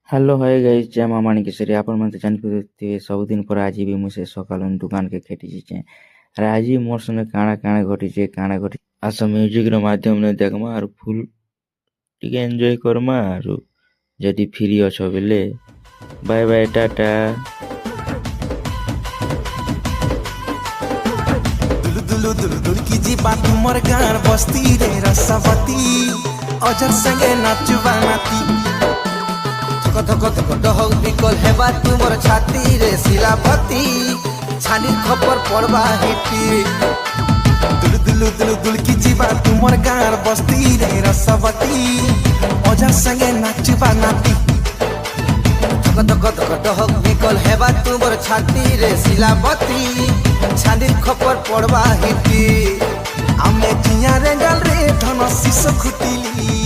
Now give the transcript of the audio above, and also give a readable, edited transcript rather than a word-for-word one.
Hello hi guys ଜୟ ମା ମାଣିକେଶ୍ୱରୀ ଆପଣମାନେ ଜାଣିପାରୁଥିବେ ସବୁଦିନ ପରେ ଆଜି ବି ମୁଁ ସେ ସକାଳୁ ଦୁକାନକେ ଖେଟିଛେ ଆରେ ଆଜି ମୋର୍ ସଙ୍ଗେ କାଣା କାଣା ଘଟିଛେ କାଣା ଘଟି ଆସ ମ୍ୟୁଜିକ୍ର ମାଧ୍ୟମରେ ଦେଖ୍ମା ଆରୁ ଫୁଲ୍ ଟିକେ ଏନ୍ଜୟ କର୍ମା ଆରୁ ଯଦି ଫ୍ରି ଅଛ ବେଲେ ବାଏ ବାଏ ଟାଟା। दुलु दुलु दुलु दुलु की जी बात तुमर गार बस्ती रे रसवती अजर संगे नाचुबा नाती धक धक धक डहक बिकल हेबा तुमर छाती रे शिलापति छानी खबर पड़बा हिटी दुलु दुलु दुलु दुलु की जी बात तुमर गार बस्ती रे रसवती अजर संगे नाचुबा नाती धक धक धक डहक बिकल हेबा तुमर छाती रे शिलापति छानी खबर पड़वा हिटी आमे जिया रे गल रे धन शिश खुटिली